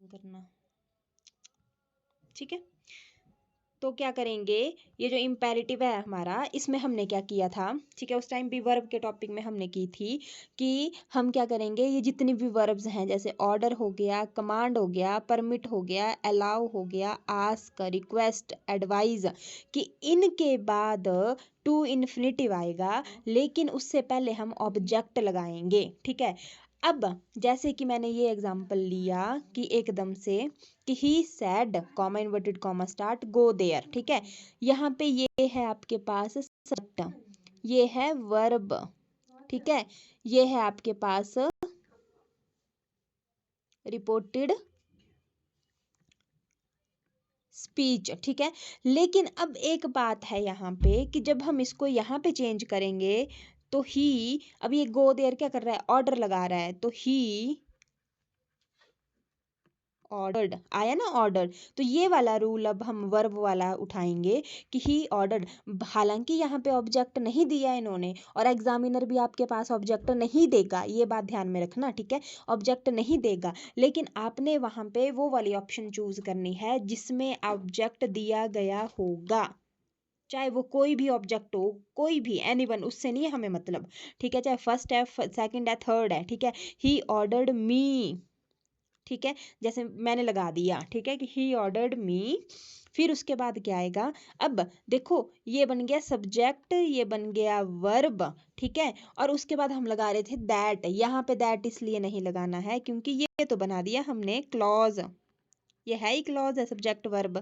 करना, ठीक है। तो क्या करेंगे, ये जो इम्पेरेटिव है हमारा, इसमें हमने क्या किया था, ठीक है, उस टाइम भी वर्ब के टॉपिक में हमने की थी कि हम क्या करेंगे, ये जितनी भी वर्ब्स हैं जैसे ऑर्डर हो गया, कमांड हो गया, परमिट हो गया, अलाउ हो गया, आस्क, रिक्वेस्ट, एडवाइज, कि इनके बाद टू इन्फिनिटिव आएगा, लेकिन उससे पहले हम ऑब्जेक्ट लगाएंगे, ठीक है। अब जैसे कि मैंने ये एग्जांपल लिया कि एकदम से कि he said comma inverted comma start go there, ठीक है। यहाँ पे ये है आपके पास सब्जेक्ट, ये है वर्ब, ठीक है, ये है आपके पास रिपोर्टेड स्पीच, ठीक है। लेकिन अब एक बात है यहाँ पे कि जब हम इसको यहाँ पे चेंज करेंगे तो ही, अब ये गो देयर क्या कर रहा है, ऑर्डर लगा रहा है, तो ही ऑर्डर्ड आया ना ऑर्डर, तो ये वाला रूल अब हम वर्ब वाला उठाएंगे कि ही ऑर्डर्ड। हालांकि यहाँ पे ऑब्जेक्ट नहीं दिया इन्होंने, और एग्जामिनर भी आपके पास ऑब्जेक्ट नहीं देगा, ये बात ध्यान में रखना, ठीक है, ऑब्जेक्ट नहीं देगा, लेकिन आपने वहां पे वो वाली ऑप्शन चूज करनी है जिसमें ऑब्जेक्ट दिया गया होगा, चाहे वो कोई भी ऑब्जेक्ट हो, कोई भी एनीवन, उससे नहीं है हमें मतलब, ठीक है, चाहे फर्स्ट है, सेकंड है, थर्ड है, ठीक है। ही ऑर्डर्ड मी, ठीक है, जैसे मैंने लगा दिया, ठीक है, कि ही ऑर्डर्ड मी, फिर उसके बाद क्या आएगा, अब देखो ये बन गया सब्जेक्ट, ये बन गया वर्ब, ठीक है, और उसके बाद हम लगा रहे थे दैट, यहाँ पे दैट इसलिए नहीं लगाना है क्योंकि ये तो बना दिया हमने क्लॉज, ये है ही क्लॉज है सब्जेक्ट वर्ब,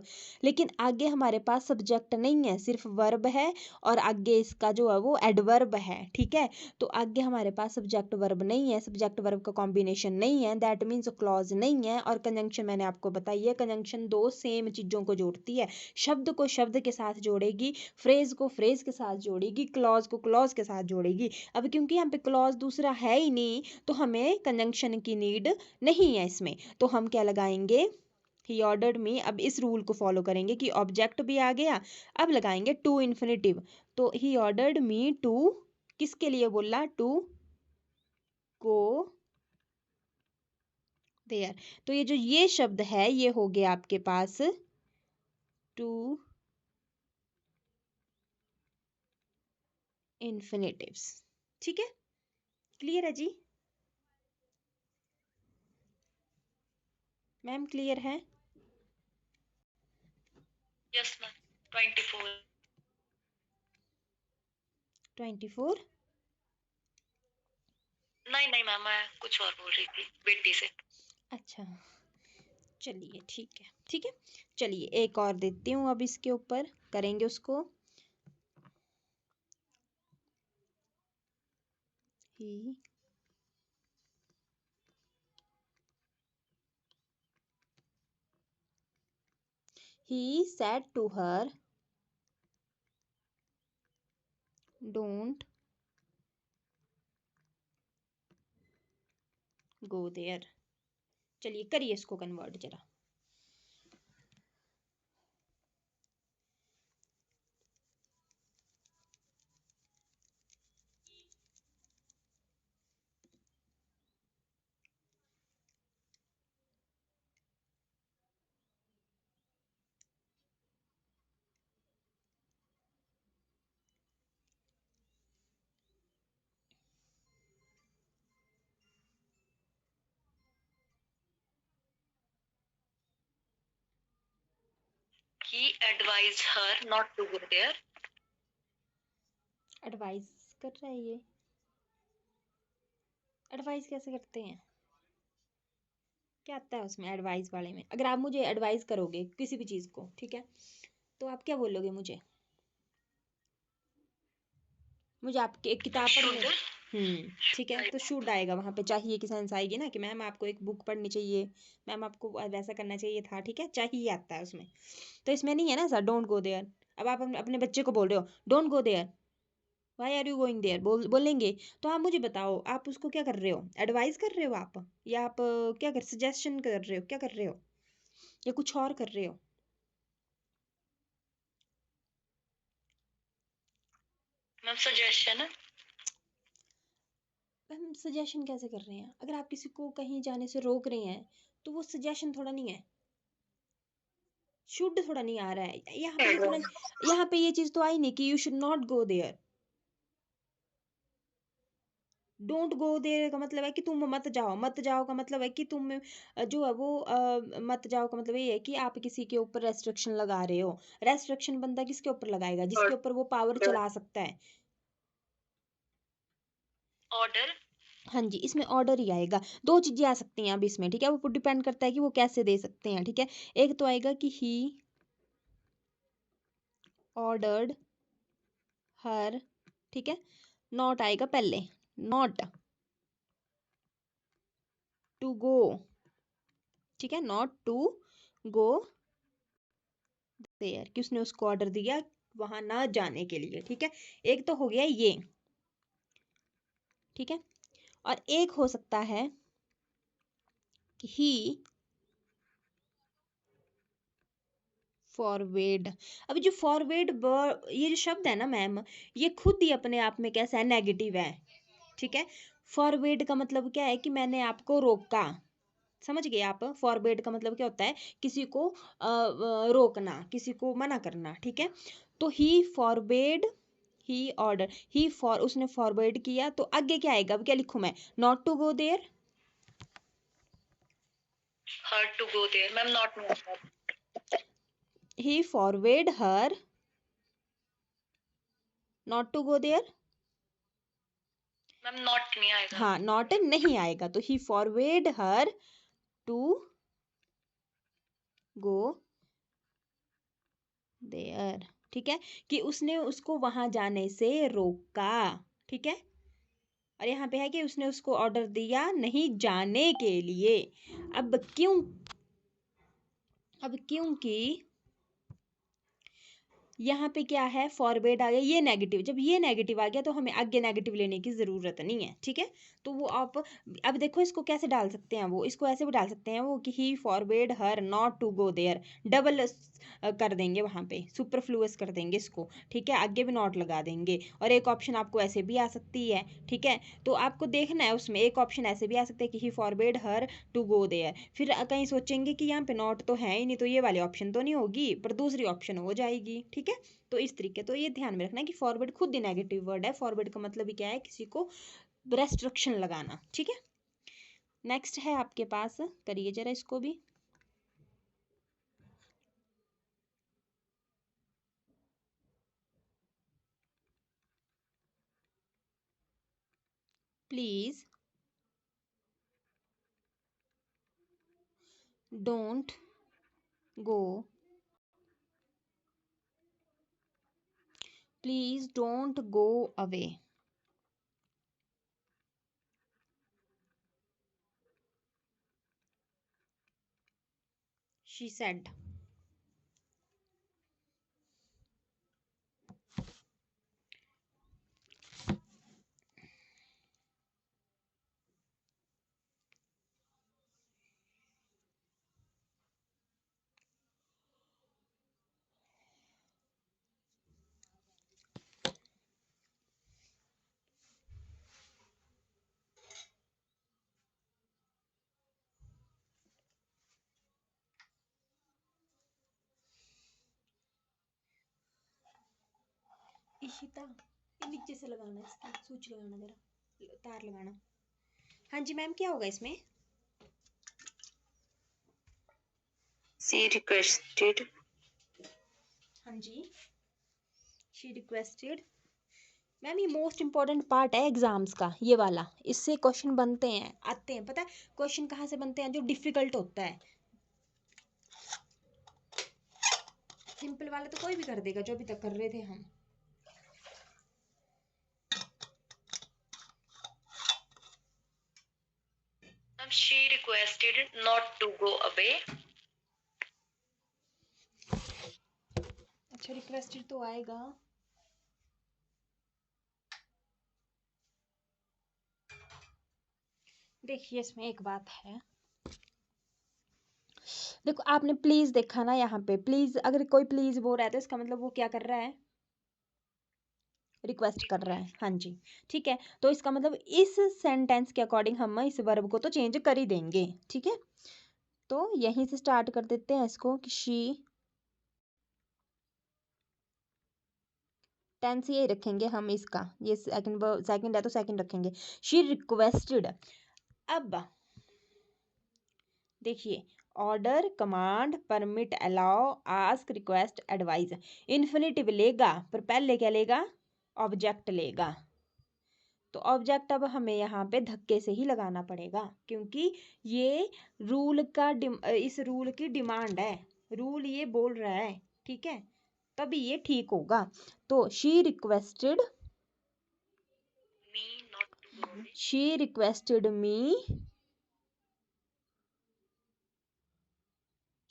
लेकिन आगे हमारे पास सब्जेक्ट नहीं है, सिर्फ वर्ब है, और आगे इसका जो है वो एडवर्ब है, ठीक है। तो आगे हमारे पास सब्जेक्ट वर्ब नहीं है, सब्जेक्ट वर्ब का कॉम्बिनेशन नहीं है, दैट मीन्स क्लॉज नहीं है, और कंजंक्शन मैंने आपको बताई है, कंजंक्शन दो सेम चीज़ों को जोड़ती है, शब्द को शब्द के साथ जोड़ेगी, फ्रेज को फ्रेज के साथ जोड़ेगी, क्लॉज को क्लॉज के साथ जोड़ेगी। अब क्योंकि यहाँ पे क्लॉज दूसरा है ही नहीं, तो हमें कंजंक्शन की नीड नहीं है इसमें, तो हम क्या लगाएंगे, ही ऑर्डर्ड मी। अब इस रूल को फॉलो करेंगे कि ऑब्जेक्ट भी आ गया, अब लगाएंगे टू इन्फिनिटिव, तो ही ऑर्डर्ड मी टू, किसके लिए बोला, टू गो देयर, तो ये जो ये शब्द है ये हो गया आपके पास टू इन्फिनिटिव्स, ठीक है, क्लियर है जी, मैम क्लियर है। Yes ma'am. 24। 24, नहीं नहीं मैम, मैं कुछ और बोल रही थी बेटी से। अच्छा चलिए ठीक है, ठीक है, चलिए एक और देती हूँ, अब इसके ऊपर करेंगे उसको, ही said to her, don't go there। चलिए करिए इसको कन्वर्ट जरा, He advised her not to go there. Advice कर रहा है ये, एडवाइस कैसे करते हैं, क्या आता है उसमें एडवाइस वाले में, अगर आप मुझे एडवाइस करोगे किसी भी चीज़ को, ठीक है, तो आप क्या बोलोगे मुझे आपकी एक किताब पढ़ने, ठीक है, तो शुड आएगा वहां पे, चाहिए की सेंस आएगी ना कि मैम आपको एक बुक पढ़नी चाहिए, मैम आपको वैसा करना चाहिए था, ठीक है, चाहिए आता है उसमें, तो इसमें नहीं है ना सर डोंट गो देयर। अब आप अपने बच्चे को बोल रहे हो don't go there, why are you going there बोलेंगे, तो आप मुझे बताओ आप उसको क्या कर रहे हो, एडवाइस कर रहे हो आप, या आप क्या कर सजेशन कर रहे हो, क्या कर रहे हो, या कुछ और कर रहे हो। मैम सजेशन है। हम सजेशन कैसे कर रहे हैं, अगर आप किसी को कहीं जाने से रोक रहे हैं तो वो सजेशन थोड़ा नहीं है, शुड थोड़ा नहीं आ रहा है यहाँ पे, ये थोड़ा, यहाँ पे ये चीज तो आई नहीं कि you should not go there. Don't go there का मतलब है कि तुम मत जाओ, मत जाओ का मतलब है कि तुम जो है वो मत जाओ का मतलब ये है कि आप किसी के ऊपर रेस्ट्रिक्शन लगा रहे हो। रेस्ट्रिक्शन बंदा किसके ऊपर लगाएगा? जिसके ऊपर वो पावर चला सकता है। ऑर्डर। हाँ जी, इसमें ऑर्डर ही आएगा। दो चीजें आ सकती हैं अब इसमें, ठीक है, वो डिपेंड करता है कि वो कैसे दे सकते हैं, ठीक है। एक तो आएगा कि ही ऑर्डर्ड हर, ठीक है, नॉट आएगा पहले, नॉट टू गो, ठीक है, नॉट टू गो देयर, कि उसने उसको ऑर्डर दिया वहां ना जाने के लिए, ठीक है। एक तो हो गया ये, ठीक है। और एक हो सकता है कि ही फॉरवर्ड। अब जो फॉरवर्ड, ये जो शब्द है ना मैम, ये खुद ही अपने आप में कैसा है, नेगेटिव है, ठीक है। फॉरवर्ड का मतलब क्या है कि मैंने आपको रोका, समझ गए आप? फॉरवर्ड का मतलब क्या होता है? किसी को रोकना, किसी को मना करना, ठीक है। तो he forward, he order, he for, उसने फॉरवर्ड किया, तो आगे क्या आएगा? अब क्या लिखूं मैं? Not to go there, her to go there ma'am, not नहीं। He forward her not to go there. Ma'am not नहीं आएगा। हाँ, नॉट नहीं आएगा, तो he forward her to go there, ठीक है, कि उसने उसको वहां जाने से रोका, ठीक है। और यहाँ पे है कि उसने उसको ऑर्डर दिया नहीं जाने के लिए। अब क्यों? अब क्योंकि यहाँ पे क्या है, फॉरवर्ड आ गया, ये नेगेटिव, जब ये नेगेटिव आ गया तो हमें आगे नेगेटिव लेने की जरूरत नहीं है, ठीक है। तो वो आप अब देखो इसको कैसे डाल सकते हैं, वो इसको ऐसे भी डाल सकते हैं वो कि he forward her not to go there, double कर देंगे वहां पे, सुपरफ्लुअस कर देंगे इसको, ठीक है, आगे भी नॉट लगा देंगे। और एक ऑप्शन आपको ऐसे भी आ सकती है, ठीक है। तो आपको देखना है उसमें, एक ऑप्शन ऐसे भी आ सकता है कि he forward her to go there, फिर कहीं सोचेंगे कि यहाँ पे नॉट तो है ही नहीं, तो ये वाली ऑप्शन तो नहीं होगी, पर दूसरी ऑप्शन हो जाएगी, ठीक है। तो इस तरीके, तो ये ध्यान में रखना कि फॉरवर्ड खुद ही नेगेटिव वर्ड है, फॉरवर्ड का मतलब ही क्या है, किसी को रेस्ट्रिक्शन लगाना, ठीक है। नेक्स्ट है आपके पास, करिए जरा इसको भी। Please don't go, please don't go away, she said. Ishita, ये नीचे से लगाना, इसकी स्विच लगाना, जरा तार लगाना। हाँ जी मैम, क्या होगा इसमें? सी रिक्वेस्टेड। हाँ जी, शी रिक्वेस्टेड। मैम ये मोस्ट इंपॉर्टेंट पार्ट है एग्जाम्स का, ये वाला, इससे क्वेश्चन बनते हैं, आते हैं, पता है क्वेश्चन कहाँ से बनते हैं? जो डिफिकल्ट होता है। सिंपल वाला तो कोई भी कर देगा, जो अभी तक कर रहे थे हम। Ma'am she requested not to go away. अच्छा, रिक्वेस्टेड तो आएगा। देखिए इसमें एक बात है, देखो आपने प्लीज देखा ना, यहाँ पे प्लीज, अगर कोई प्लीज बोल रहा है तो इसका मतलब वो क्या कर रहा है? रिक्वेस्ट कर रहा है, हाँ जी, ठीक है। तो इसका मतलब इस सेंटेंस के अकॉर्डिंग हम इस वर्ब को तो चेंज कर ही देंगे, ठीक है। तो यहीं से स्टार्ट कर देते हैं इसको कि शी, टेंस यही रखेंगे हम इसका, ये सेकंड है तो सेकंड रखेंगे। She requested. अब देखिए, order, command, permit, allow, ask, request, advise, infinitive लेगा, पर पहले क्या लेगा, ऑब्जेक्ट लेगा। तो ऑब्जेक्ट अब हमें यहाँ पे धक्के से ही लगाना पड़ेगा, क्योंकि ये रूल का इस रूल की डिमांड है, रूल ये बोल रहा है, ठीक है, तभी ये ठीक होगा। तो she requested, Me not to go. She requested me,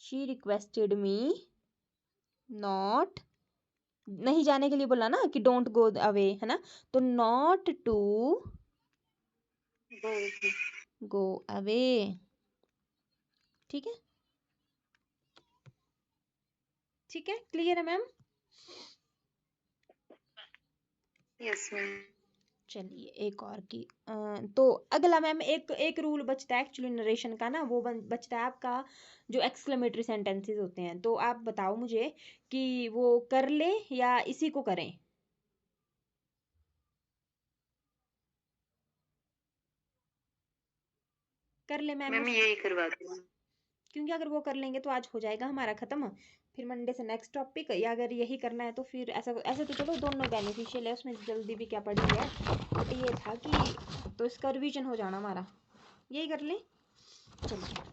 she requested me not, नहीं जाने के लिए बोला ना कि डोंट गो अवे, है ना, तो not to Go. Go away, ठीक है, ठीक है, क्लियर है मैम? Yes, ma'am. चलिए एक और की तो अगला मैम एक एक रूल बचता है एक्चुअली नरेशन का ना, वो बचता है आपका जो एक्सक्लेमेटरी सेंटेंसेस होते हैं। तो आप बताओ मुझे कि वो कर ले या इसी को करें। कर ले मैम, मैम यही करवाती हूँ। क्योंकि अगर वो कर लेंगे तो आज हो जाएगा हमारा खत्म, फिर मंडे से नेक्स्ट टॉपिक, या अगर यही करना है तो फिर ऐसा ऐसे तो चलो दोनों बेनिफिशियल है, उसमें जल्दी भी क्या पड़ी है, बट ये था कि तो इसका रिवीजन हो जाना हमारा, यही कर लें। चलिए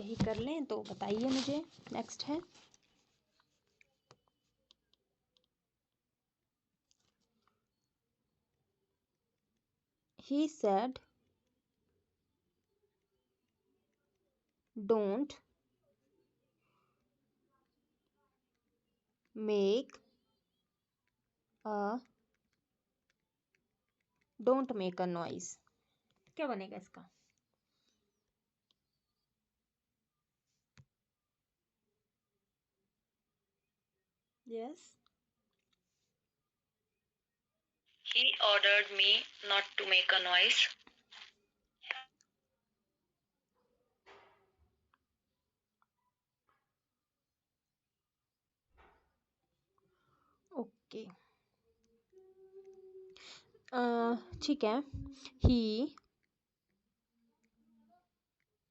यही कर लें, तो बताइए मुझे। नेक्स्ट है he said don't make a don't make a noise, क्या बनेगा इसका? Yes, He ordered me not to make a noise. Okay, ठीक है, ही,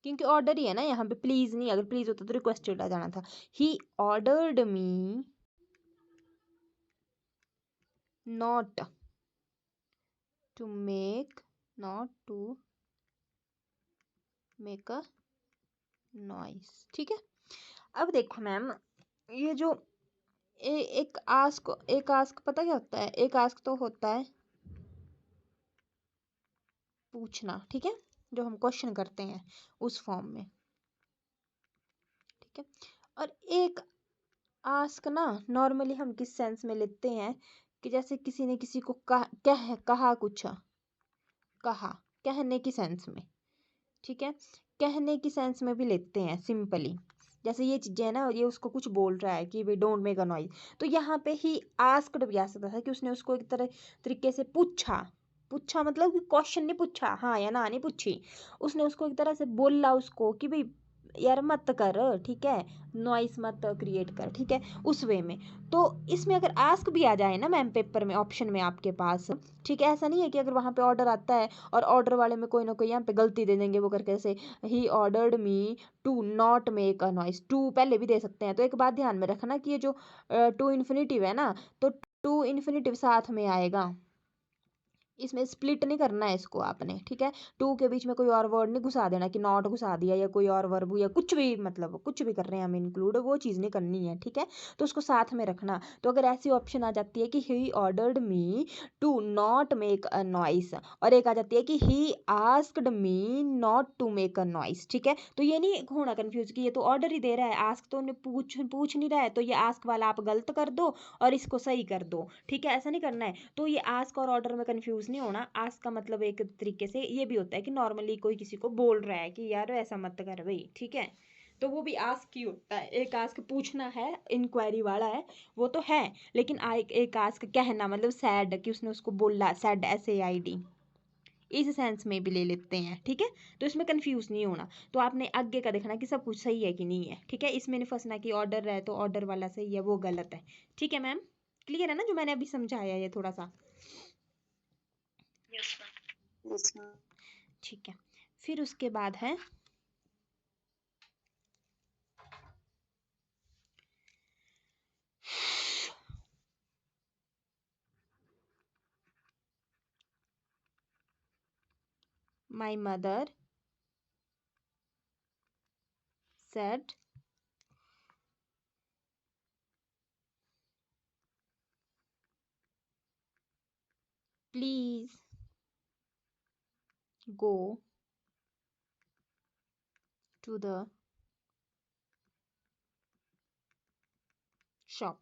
क्योंकि ऑर्डर ही है ना यहाँ पे, प्लीज नहीं, अगर प्लीज होता तो रिक्वेस्टेड आ जाना था। He ordered me not to make, not to make a noise, ठीक है। अब देखो मैम, ये जो एक आस्क पता क्या होता है, एक आस्क तो होता है पूछना, ठीक है, जो हम क्वेश्चन करते हैं उस फॉर्म में, ठीक है, और एक आस्क ना नॉर्मली हम किस सेंस में लेते हैं कि जैसे किसी ने किसी को कहा कुछ, कहा, कहने की सेंस में, ठीक है, कहने की सेंस में भी लेते हैं सिंपली, जैसे ये चीजें है ना, ये उसको कुछ बोल रहा है कि भाई डोंट मेक अ नॉइज, तो यहाँ पे ही आस्क्ड भी आ सकता था कि उसने उसको एक तरह तरीके से पूछा, पूछा मतलब कि क्वेश्चन नहीं पूछा, हाँ या ना नहीं पूछी, उसने उसको एक तरह से बोला उसको कि भाई यार मत कर, ठीक है, नॉइस मत क्रिएट कर, ठीक है, उस वे में। तो इसमें अगर आस्क भी आ जाए ना मैम पेपर में ऑप्शन में आपके पास, ठीक है, ऐसा नहीं है कि अगर वहां पे ऑर्डर आता है और ऑर्डर वाले में कोई ना कोई यहाँ पे गलती दे देंगे वो करके, जैसे he ordered me to not make a noise, टू पहले भी दे सकते हैं। तो एक बात ध्यान में रखना कि ये जो टू इन्फिनिटिव है ना, तो टू इन्फिनिटिव साथ में आएगा, इसमें स्प्लिट नहीं करना है इसको आपने, ठीक है, टू के बीच में कोई और वर्ड नहीं घुसा देना कि नॉट घुसा दिया या कोई और वर्ब या कुछ भी, मतलब कुछ भी कर रहे हैं हम इंक्लूड, वो चीज़ नहीं करनी है, ठीक है, तो उसको साथ में रखना। तो अगर ऐसी ऑप्शन आ जाती है कि he ordered me to not make a noise, और एक आ जाती है कि he asked me not to make a noise, ठीक है, तो ये नहीं होना कंफ्यूज कि ये तो ऑर्डर ही दे रहा है, आस्क तो पूछ नहीं रहा है, तो ये आस्क वाला आप गलत कर दो और इसको सही कर दो, ठीक है, ऐसा नहीं करना है। तो ये आस्क और ऑर्डर में कंफ्यूज नहीं होना। आस्क का मतलब एक तरीके से ये भी होता है कि नॉर्मली कोई किसी को बोल रहा है कि यार ऐसा मत कर भाई, ठीक है, तो वो भी आस्क ही होता है। एक आस्क पूछना है, इंक्वायरी वाला है, वो तो है, लेकिन एक आस्क कहना मतलब सैड, कि उसने उसको बोला, सैड SAID, इस सेंस में भी ले लेते हैं, ठीक है। तो इसमें कंफ्यूज नहीं होना। तो आपने आगे का देखना कि सब कुछ सही है कि नहीं है, ठीक है। इसमें नहीं फंसना कि ऑर्डर है तो ऑर्डर वाला सही है, वो गलत है, ठीक है मैम। क्लियर है ना जो मैंने अभी समझाया ये थोड़ा सा? Yes, ma'am. Yes, ma'am. ठीक है। फिर उसके बाद है my mother said please go to the shop.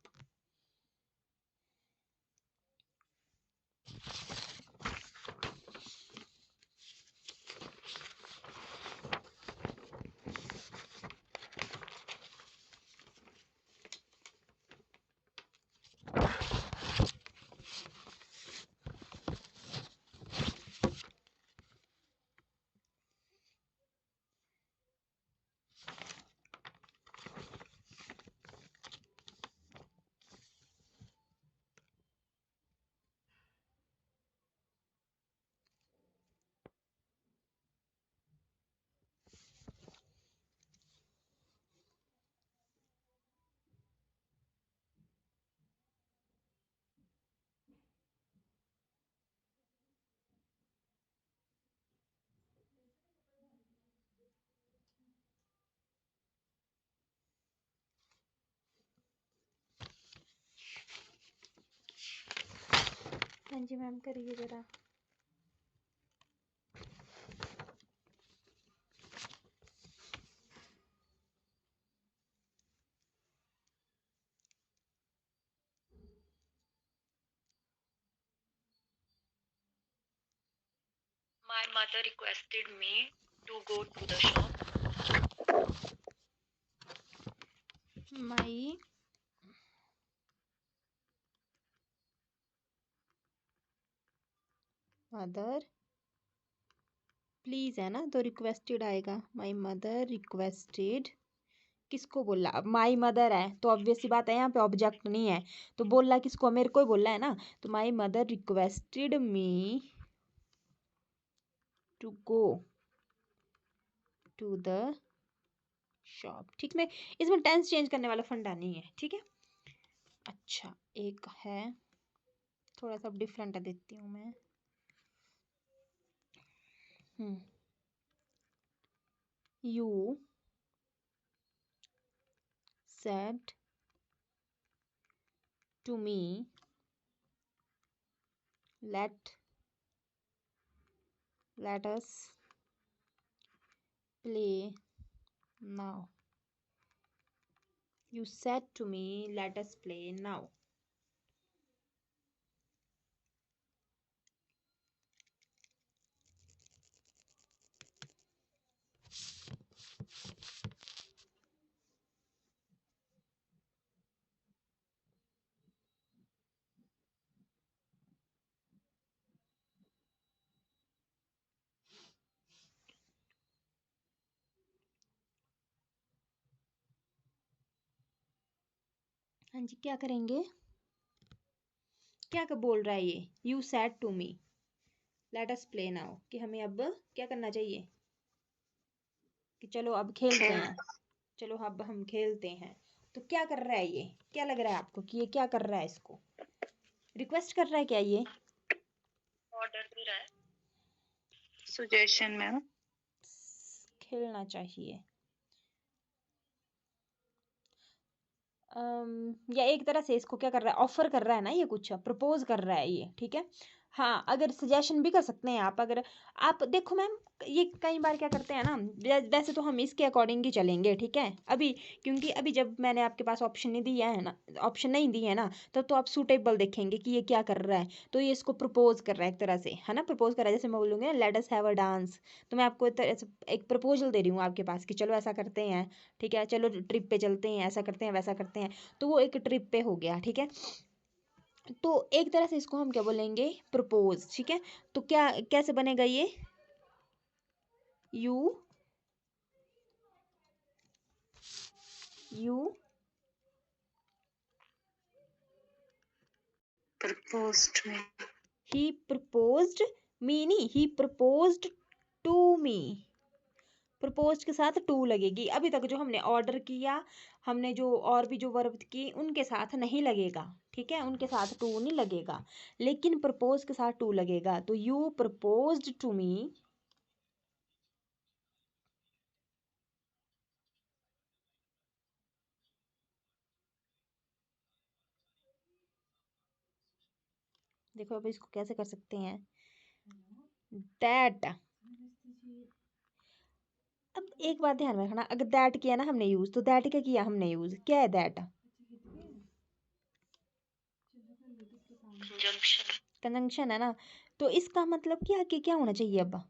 हाँ जी मैम करिए जरा। My mother requested me to go to the shop. My mother please है ना, तो रिक्वेस्टेड आएगा। माई मदर रिक्वेस्टेड किसको बोला? अब माई मदर है तो ऑब्वियस सी बात है यहाँ पे ऑब्जेक्ट नहीं है, तो बोला किसको? मेरे को ही बोला है ना। तो my mother requested me to go to the shop, ठीक है। इसमें टेंस चेंज करने वाला फंडा नहीं है, ठीक है। अच्छा एक है थोड़ा सा डिफरेंट देती हूँ मैं। You said to me let us play now. You said to me let us play now. हाँ जी क्या करेंगे? क्या बोल रहा है ये? You said to me let us play now, कि हमें अब क्या करना चाहिए? कि चलो अब खेलते हैं, चलो अब हम खेलते हैं। तो क्या कर रहा है ये? क्या लग रहा है आपको कि ये क्या कर रहा है? इसको रिक्वेस्ट कर रहा है क्या ये? ऑर्डर दे रहा है। Suggestion, ma'am. खेलना चाहिए। या एक तरह से इसको क्या कर रहा है? ऑफर कर रहा है ना, ये कुछ प्रपोज कर रहा है ये, ठीक है। हाँ अगर सजेशन भी कर सकते हैं आप। अगर आप देखो मैम, ये कई बार क्या करते हैं ना, वैसे तो हम इसके अकॉर्डिंग ही चलेंगे, ठीक है। अभी क्योंकि अभी जब मैंने आपके पास ऑप्शन नहीं दिया है ना, ऑप्शन नहीं दिए है ना, तब तो आप सूटेबल देखेंगे कि ये क्या कर रहा है। तो ये इसको प्रपोज कर रहा है एक तरह से, है ना। प्रपोज कर रहा है, जैसे मैं बोलूँगी ना let us have a dance, तो मैं आपको एक प्रपोजल दे रही हूँ आपके पास कि चलो ऐसा करते हैं, ठीक है, चलो ट्रिप पे चलते हैं, ऐसा करते हैं वैसा करते हैं। तो वो एक ट्रिप पे हो गया, ठीक है। तो एक तरह से इसको हम क्या बोलेंगे, प्रपोज। ठीक है, तो क्या कैसे बनेगा ये, यू प्रपोज्ड में ही प्रपोज्ड मी, नहीं, ही प्रपोज्ड टू मी। प्रपोज के साथ टू लगेगी। अभी तक जो हमने ऑर्डर किया, हमने जो और भी जो वर्ब की, उनके साथ नहीं लगेगा। ठीक है, उनके साथ टू नहीं लगेगा, लेकिन प्रपोज के साथ टू लगेगा। तो यू प्रपोज्ड टू मी, देखो अब इसको कैसे कर सकते हैं, दैट। अब एक बात ध्यान में रखना, अगर दैट किया ना हमने यूज, तो दैट क्या किया हमने यूज, क्या है दैट, कंजंक्शन। कंजंक्शन है ना। तो इसका मतलब क्या कि क्या होना चाहिए, अब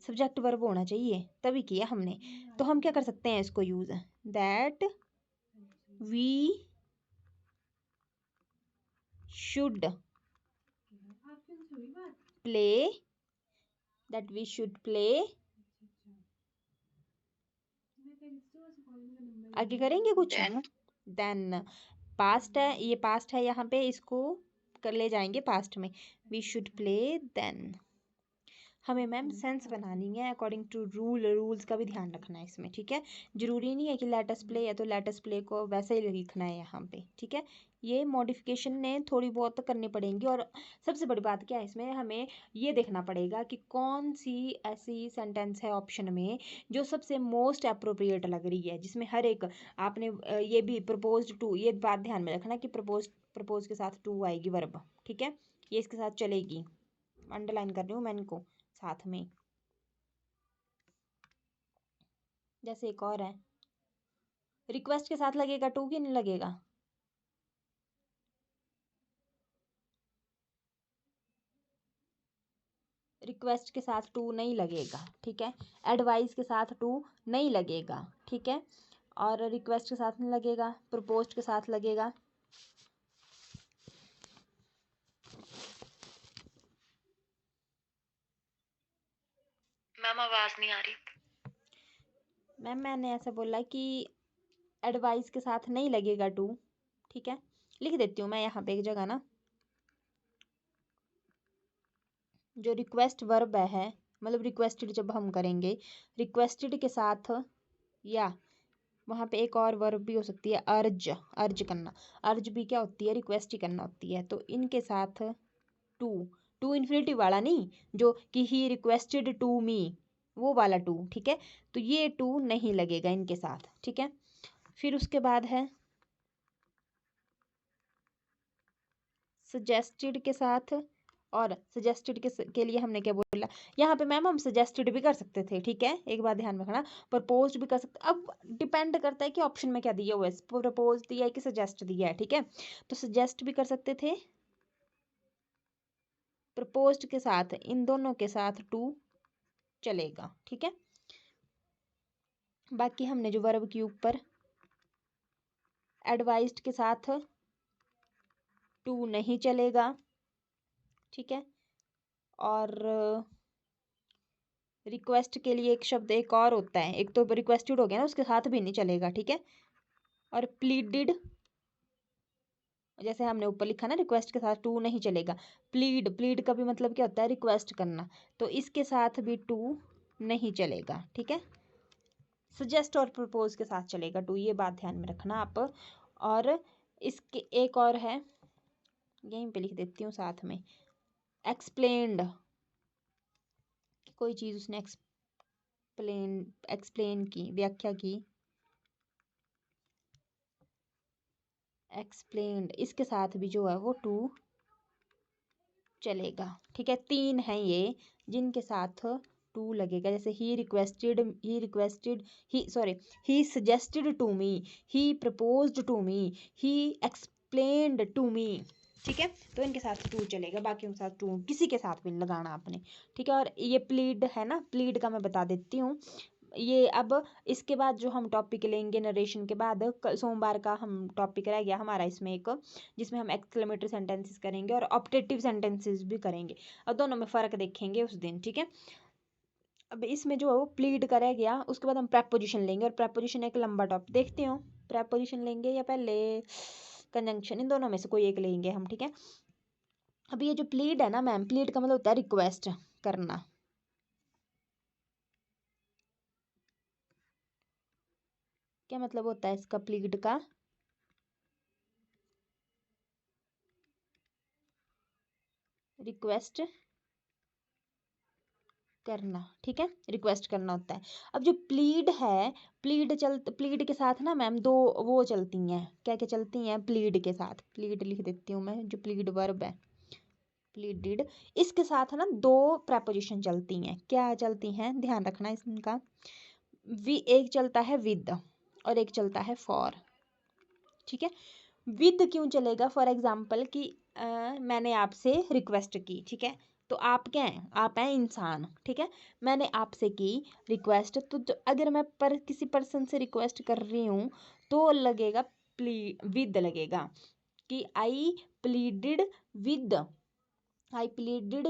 सब्जेक्ट वर्ब होना चाहिए, तभी किया हमने। तो हम क्या कर सकते हैं इसको use, that we should play, that we should play, आगे करेंगे कुछ, देन देन पास्ट है, ये पास्ट है, यहाँ पे इसको कर ले जाएंगे पास्ट में, वी शुड प्ले देन। हमें मैम सेंस बनानी है अकॉर्डिंग टू रूल्स का भी ध्यान रखना है इसमें। ठीक है, जरूरी नहीं है कि लेटस प्ले है तो लेटस प्ले को वैसे ही लिखना है यहाँ पे। ठीक है, ये मॉडिफिकेशन ने थोड़ी बहुत करनी पड़ेंगी। और सबसे बड़ी बात क्या है इसमें, हमें ये देखना पड़ेगा कि कौन सी ऐसी सेंटेंस है ऑप्शन में जो सबसे मोस्ट अप्रोप्रिएट लग रही है, जिसमें हर एक आपने ये भी प्रपोज टू, ये बात ध्यान में रखना कि प्रपोज के साथ टू आएगी वर्ब। ठीक है, ये इसके साथ चलेगी, अंडरलाइन कर रही हूँ मैं इनको साथ में। जैसे एक और है, रिक्वेस्ट के साथ लगेगा टू कि नहीं लगेगा, रिक्वेस्ट के साथ टू नहीं लगेगा। ठीक है, एडवाइस के साथ टू नहीं लगेगा। ठीक है, और रिक्वेस्ट के साथ नहीं लगेगा, प्रपोज के साथ लगेगा। मैम आवाज नहीं आ रही। मैम मैंने ऐसा बोला कि एडवाइस के साथ नहीं लगेगा टू। ठीक है, लिख देती हूँ मैं यहाँ पे एक जगह ना, जो रिक्वेस्ट वर्ब है, मतलब रिक्वेस्टेड जब हम करेंगे, रिक्वेस्टेड के साथ, या वहाँ पे एक और वर्ब भी हो सकती है, अर्ज, अर्ज करना। अर्ज भी क्या होती है, रिक्वेस्ट ही करना होती है। तो इनके साथ टू, टू इन्फिनिटिव वाला नहीं, जो कि ही रिक्वेस्टेड टू मी, वो वाला टू। ठीक है, तो ये टू नहीं लगेगा इनके साथ। ठीक है, फिर उसके बाद है सजेस्टेड के साथ, और सजेस्टेड के लिए हमने क्या बोला, यहाँ पे मैम हम सजेस्टेड भी कर सकते थे। ठीक है, एक बात ध्यान रखना, प्रपोज भी कर सकते। अब डिपेंड करता है कि ऑप्शन में क्या दिया हुआ है, प्रपोज दिया है कि सजेस्ट दिया है। ठीक है, तो सजेस्ट भी कर सकते थे, प्रपोज्ड के साथ, इन दोनों के साथ टू चलेगा। ठीक है, बाकी हमने जो वर्ब के ऊपर एडवाइज्ड के साथ टू नहीं चलेगा। ठीक है, और रिक्वेस्ट के लिए एक शब्द एक और होता है, एक तो रिक्वेस्टेड हो गया ना, उसके साथ भी नहीं चलेगा। ठीक है, और प्लीडेड, जैसे हमने ऊपर लिखा ना, रिक्वेस्ट के साथ टू नहीं चलेगा। प्लीड, प्लीड का भी मतलब क्या होता है, रिक्वेस्ट करना, तो इसके साथ भी टू नहीं चलेगा। ठीक है, सजेस्ट और प्रपोज के साथ चलेगा टू, ये बात ध्यान में रखना आप। और इसके एक और है, यहीं पे लिख देती हूँ साथ में, एक्सप्लेन्ड, कोई चीज़ उसने एक्सप्लेन की, व्याख्या की, एक्सप्लेन्ड, इसके साथ भी जो है वो टू चलेगा। ठीक है, तीन हैं ये जिनके साथ टू लगेगा, जैसे he suggested to me, he proposed to me, he explained to me. ठीक है, तो इनके साथ टू चलेगा, बाकी के साथ टू किसी के साथ भी नहीं लगाना आपने। ठीक है, और ये प्लीड है ना, प्लीड का मैं बता देती हूँ, ये अब इसके बाद जो हम टॉपिक लेंगे नरेशन के बाद, सोमवार का हम टॉपिक रह गया हमारा इसमें एक, जिसमें हम एक्सक्लेमेटरी सेंटेंसेस करेंगे और ऑप्टेटिव सेंटेंसेस भी करेंगे और दोनों में फ़र्क देखेंगे उस दिन, ठीक है। अब इसमें जो प्लीड का रह गया, उसके बाद हम प्रेपोजिशन लेंगे और प्रेपोजिशन एक लंबा टॉपिक, देखते हो प्रेपोजिशन लेंगे या पहले कंजंक्शन, इन दोनों में से कोई एक लेंगे हम, ठीक है। अब ये जो प्लीड है ना मैम, प्लीड का मतलब होता है रिक्वेस्ट करना। क्या मतलब होता है इसका प्लीड का? रिक्वेस्ट करना, ठीक है, रिक्वेस्ट करना होता है। अब जो प्लीड है, प्लीड के साथ ना मैम दो वो चलती हैं, क्या क्या चलती हैं प्लीड के साथ, प्लीड लिख देती हूँ मैं, जो प्लीड वर्ब है प्लीडेड, इसके साथ ना दो प्रेपोजिशन चलती हैं। क्या चलती हैं, ध्यान रखना इसका। एक चलता है विद और एक चलता है फॉर, ठीक है। विद क्यों चलेगा? फॉर एग्जाम्पल कि मैंने आपसे रिक्वेस्ट की, ठीक है, तो आप क्या हैं, आप हैं इंसान, ठीक है। मैंने आपसे की रिक्वेस्ट, तो अगर मैं किसी पर्सन से रिक्वेस्ट कर रही हूँ तो लगेगा विद लगेगा, कि आई प्लीडेड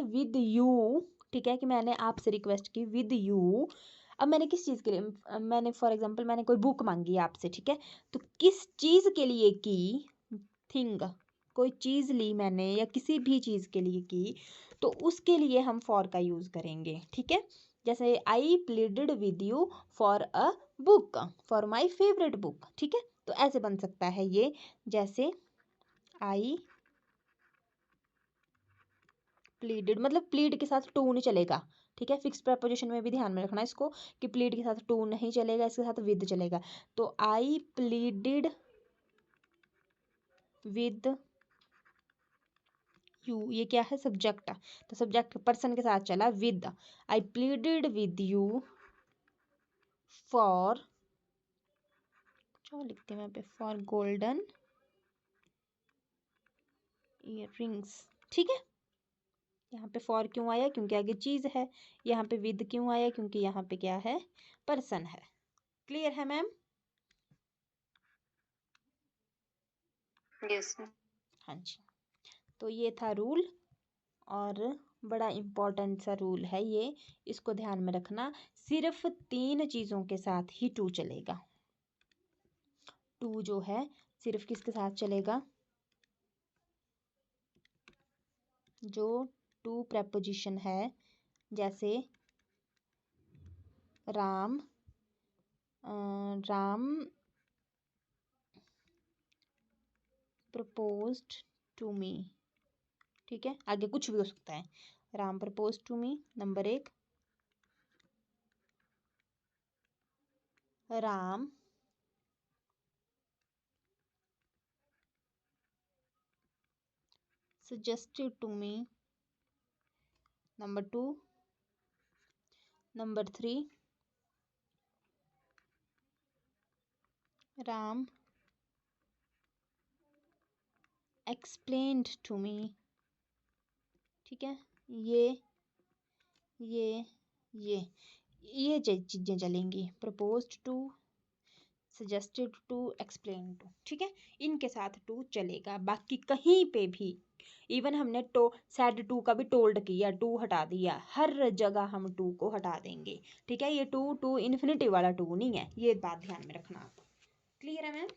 विद यू, ठीक है, कि मैंने आपसे रिक्वेस्ट की विद यू। अब मैंने किस चीज़ के लिए, मैंने फॉर एग्जांपल मैंने कोई बुक मांगी आपसे, ठीक है, तो किस चीज़ के लिए की, थिंग, कोई चीज़ ली मैंने या किसी भी चीज़ के लिए की, तो उसके लिए हम फॉर का यूज़ करेंगे, ठीक है। जैसे I pleaded with you for a book, for my favourite book, ठीक है। तो ऐसे बन सकता है ये, जैसे आई प्लीडेड, मतलब प्लीड के साथ टू नहीं चलेगा, ठीक है। फिक्स प्रपोजिशन में भी ध्यान में रखना इसको, कि प्लीड के साथ टू नहीं चलेगा, इसके साथ विद चलेगा। तो आई प्लीडेड विद यू, ये क्या है, सब्जेक्ट, तो सब्जेक्ट पर्सन के साथ चला with. I pleaded with you for, क्या लिखते हैं यहाँ पे, फॉर गोल्डन इयररिंग्स, ठीक है। यहाँ पे फॉर क्यों आया, क्योंकि आगे चीज है। यहाँ पे विद क्यों आया, क्योंकि यहाँ पे क्या है, पर्सन है। क्लियर है मैम? Yes, ma'am. हाँ जी, तो ये था रूल, और बड़ा इम्पोर्टेंट सा रूल है ये, इसको ध्यान में रखना। सिर्फ 3 चीज़ों के साथ ही टू चलेगा। टू जो है सिर्फ किसके साथ चलेगा, जो टू प्रेपोजिशन है, जैसे Ram, Ram proposed to me, ठीक है, आगे कुछ भी हो सकता है। Ram propose to me, number 1। Ram suggested to me, number 2। number 3, Ram explained to me, ठीक है। ये ये चीज़ें चलेंगी, proposed to, suggested to, explained to, ठीक है। इनके साथ टू चलेगा, बाकी कहीं पे भी, इवन हमने सेड टू का भी टोल्ड किया, टू हटा दिया, हर जगह हम टू को हटा देंगे, ठीक है। ये टू इन्फिनिटिव वाला टू नहीं है, ये बात ध्यान में रखना आप। क्लियर है मैम?